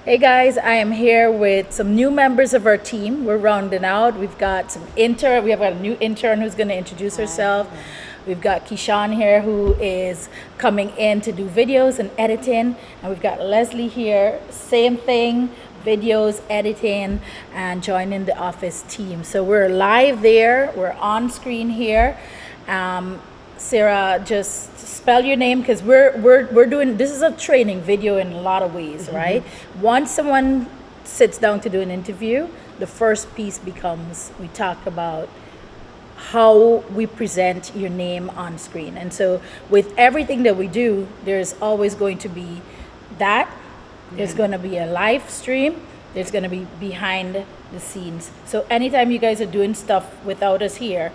Hey guys, I am here with some new members of our team. We're rounding out. We've got some intern. We have got a new intern who's going to introduce herself. We've got Keyshawn here who is coming in to do videos and editing. And we've got Leslie here, same thing, videos, editing, and joining the office team. So we're live there. We're on screen here. Sarah, just spell your name because we're doing this is a training video in a lot of ways, right? Once someone sits down to do an interview, the first piece becomes we talk about how we present your name on screen. And so with everything that we do, there's always going to be that. There's going to be a live stream. There's going to be behind the scenes. So anytime you guys are doing stuff without us here,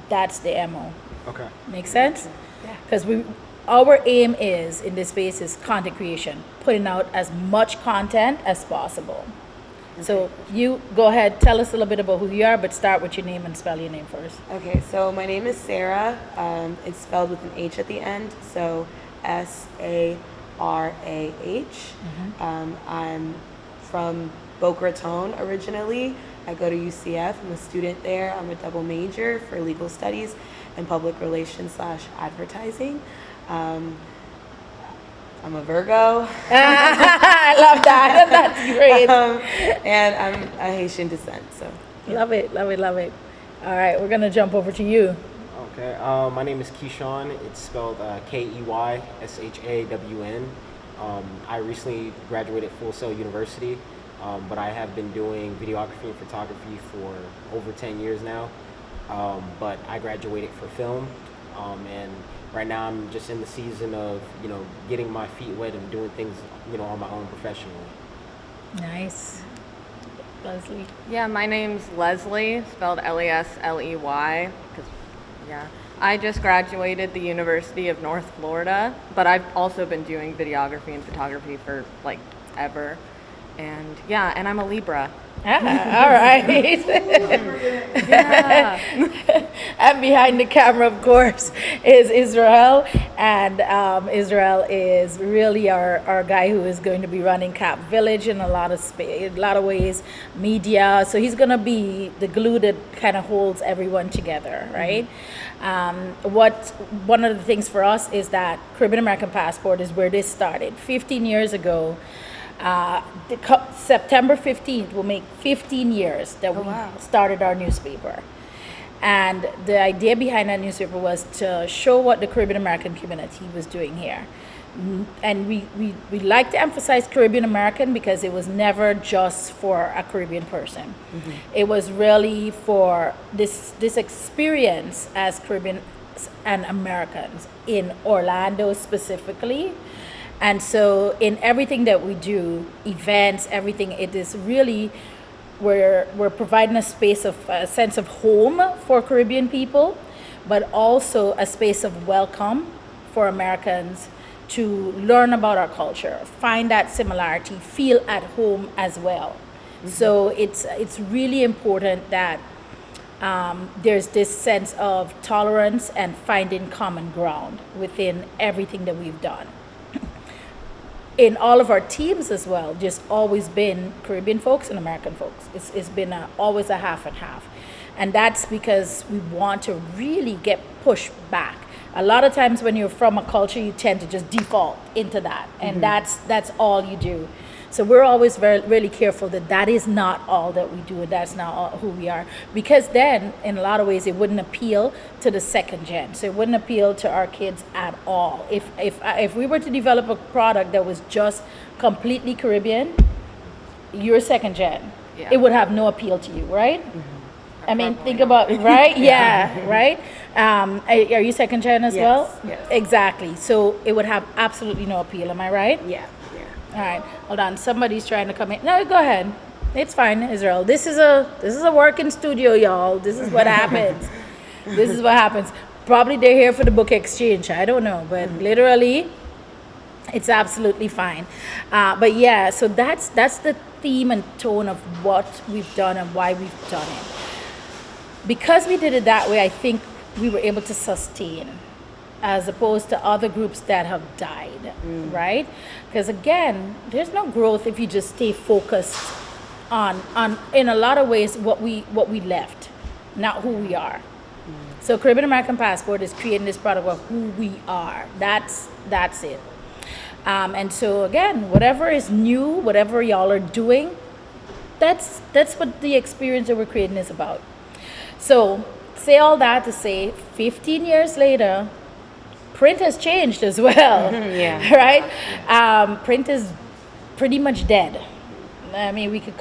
that's the MO. Okay. Make sense? Yeah. Because our aim is in this space is content creation, putting out as much content as possible. Okay. So you go ahead, tell us a little bit about who you are, but start with your name and spell your name first. Okay, so my name is Sarah. It's spelled with an H at the end, so Sarah. I'm from Boca Raton originally. I go to UCF. I'm a student there. I'm a double major for legal studies and public relations / advertising. I'm a Virgo. I love that. That's great. And I'm a Haitian descent. So yeah. Love it. All right, we're gonna jump over to you. Okay. My name is Keyshawn. It's spelled Keyshawin. I recently graduated Full Sail University, but I have been doing videography and photography for over 10 years now. But I graduated for film, and right now I'm just in the season of, getting my feet wet and doing things, on my own professionally. Nice. Leslie. Yeah, my name's Leslie, spelled Lesley, because, I just graduated the University of North Florida, but I've also been doing videography and photography for, ever. And, and I'm a Libra. All right. Yeah. And behind the camera, of course, is Israel. And Israel is really our guy who is going to be running Cap Village in a lot of ways, media. So he's going to be the glue that kind of holds everyone together, right? One of the things for us is that Caribbean American Passport is where this started 15 years ago. September 15th will make 15 years that we started our newspaper. And the idea behind that newspaper was to show what the Caribbean American community was doing here. And we like to emphasize Caribbean American because it was never just for a Caribbean person. Mm-hmm. It was really for this experience as Caribbean and Americans in Orlando specifically. And so in everything that we do, events, everything, it is really, we're providing a space of a sense of home for Caribbean people, but also a space of welcome for Americans to learn about our culture, find that similarity, feel at home as well. Mm-hmm. So it's really important that there's this sense of tolerance and finding common ground within everything that we've done. In all of our teams as well, just always been Caribbean folks and American folks. It's been always a half and half. And that's because we want to really get pushed back. A lot of times when you're from a culture, you tend to just default into that. And that's all you do. So we're always really careful that is not all that we do, and that's not all who we are. Because then, in a lot of ways, it wouldn't appeal to the second gen. So it wouldn't appeal to our kids at all. If we were to develop a product that was just completely Caribbean, you're second gen. Yeah. It would have no appeal to you, right? Mm-hmm. I mean, think about it, right? Yeah, right? Are you second gen as well? Yes. Exactly. So it would have absolutely no appeal. Am I right? Yeah. All right, hold on. Somebody's trying to come in. No, go ahead. It's fine, Israel. This is a working studio, y'all. This is what happens. This is what happens. Probably they're here for the book exchange. I don't know, but literally, it's absolutely fine. But yeah, so that's the theme and tone of what we've done and why we've done it. Because we did it that way, I think we were able to sustain as opposed to other groups that have died, right? Because again, there's no growth if you just stay focused on in a lot of ways what we left, not who we are. So Caribbean American Passport is creating this product of who we are. That's it. And so again, whatever is new, whatever y'all are doing, that's what the experience that we're creating is about. So say all that to say 15 years later, print has changed as well. Yeah. Right? Print is pretty much dead. I mean, we could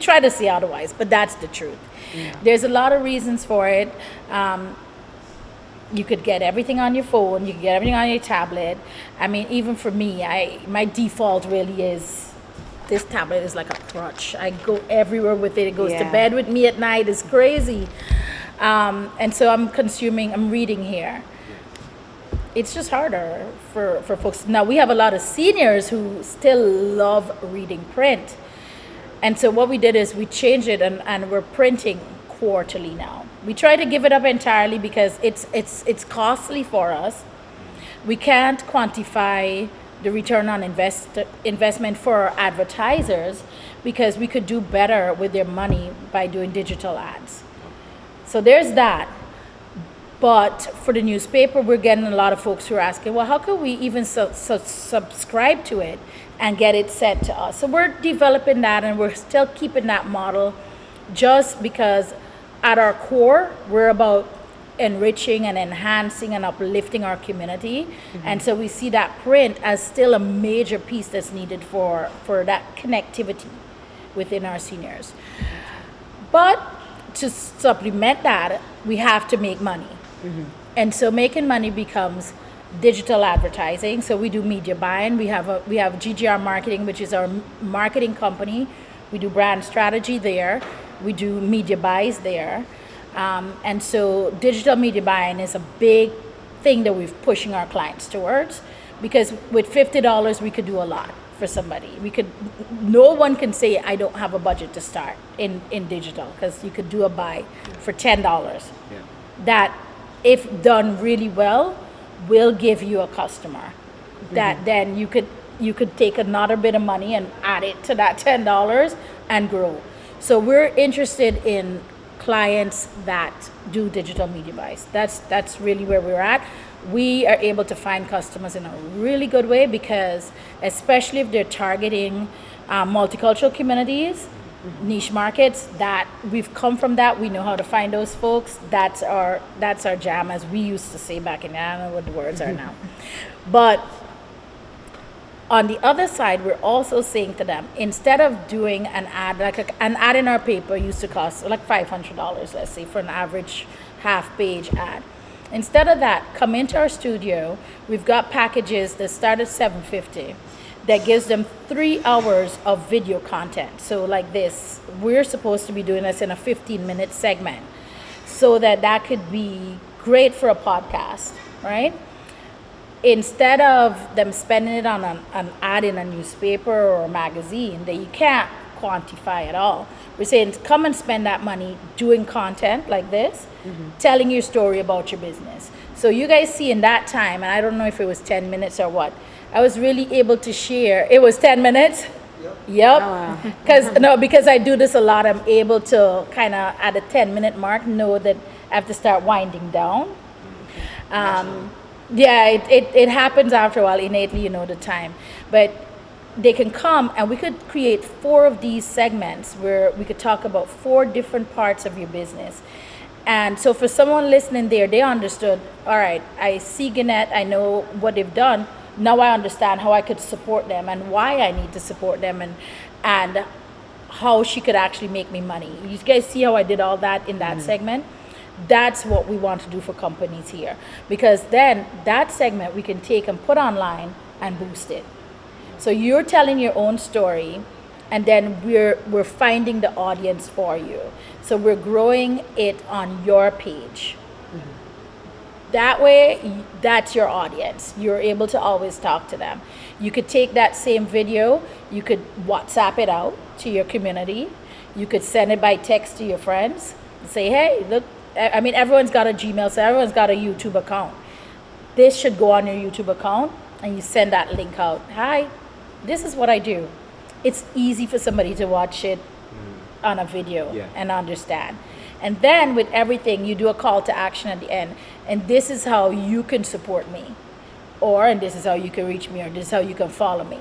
try to say otherwise, but that's the truth. Yeah. There's a lot of reasons for it. You could get everything on your phone, you could get everything on your tablet. I mean, even for me, my default really is, this tablet is like a crutch. I go everywhere with it. It goes to bed with me at night. It's crazy. And so I'm reading here. It's just harder for folks. Now, we have a lot of seniors who still love reading print. And so what we did is we changed it and we're printing quarterly now. We try to give it up entirely because it's costly for us. We can't quantify the return on investment for our advertisers because we could do better with their money by doing digital ads. So there's that. But for the newspaper, we're getting a lot of folks who are asking, well, how could we even subscribe to it and get it sent to us? So we're developing that, and we're still keeping that model just because at our core, we're about enriching and enhancing and uplifting our community. And so we see that print as still a major piece that's needed for that connectivity within our seniors. But to supplement that, we have to make money. And so making money becomes digital advertising. So we do media buying. We have GGR Marketing, which is our marketing company. We do brand strategy there. We do media buys there. And so digital media buying is a big thing that we're pushing our clients towards, because with $50 we could do a lot for somebody. No one can say I don't have a budget to start in digital, because you could do a buy for $10 that, if done really well, will give you a customer that then you could take another bit of money and add it to that $10 and grow. So we're interested in clients that do digital media buys. That's really where we're at. We are able to find customers in a really good way, because especially if they're targeting multicultural communities, niche markets, that we've come from that. We know how to find those folks. That's our jam, as we used to say back in, I don't know what the words are now. But on the other side, we're also saying to them, instead of doing an ad, like an ad in our paper used to cost like $500, let's say, for an average half-page ad. Instead of that, come into our studio. We've got packages that start at $750 that gives them 3 hours of video content. So like this, we're supposed to be doing this in a 15-minute segment, so that could be great for a podcast, right? Instead of them spending it on an ad in a newspaper or a magazine that you can't quantify at all, we're saying come and spend that money doing content like this, telling your story about your business. So you guys see in that time, and I don't know if it was 10 minutes or what, I was really able to share. It was 10 minutes? Yep. Because I do this a lot, I'm able to kind of at a 10-minute mark know that I have to start winding down. It happens after a while, innately, you know the time. But they can come and we could create 4 of these segments where we could talk about 4 different parts of your business. And so for someone listening there, they understood, all right, I see Guenet, I know what they've done. Now I understand how I could support them and why I need to support them, and how she could actually make me money. You guys see how I did all that in that segment? That's what we want to do for companies here, because then that segment we can take and put online and boost it. So you're telling your own story, and then we're finding the audience for you. So we're growing it on your page. That way, that's your audience. You're able to always talk to them. You could take that same video, you could WhatsApp it out to your community. You could send it by text to your friends. Say, hey, look, I mean, everyone's got a Gmail, so everyone's got a YouTube account. This should go on your YouTube account, and you send that link out. Hi, this is what I do. It's easy for somebody to watch it on a video and understand. And then with everything, you do a call to action at the end. And this is how you can support me. And this is how you can reach me, or this is how you can follow me.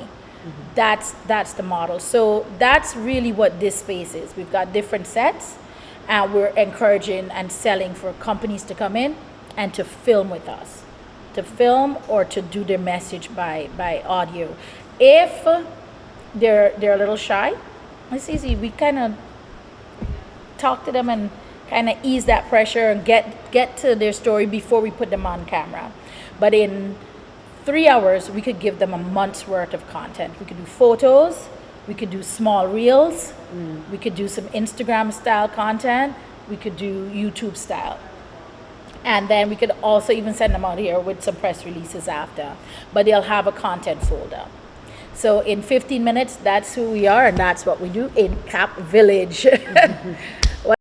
That's the model. So that's really what this space is. We've got different sets, and we're encouraging and selling for companies to come in and to film with us. To film or to do their message by audio. If they're a little shy, it's easy. We kind of talk to them and kind of ease that pressure and get to their story before we put them on camera. But in 3 hours, we could give them a month's worth of content. We could do photos, we could do small reels, we could do some Instagram style content, we could do YouTube style. And then we could also even send them out here with some press releases after. But they'll have a content folder. So in 15 minutes, that's who we are, and that's what we do in Cap Village.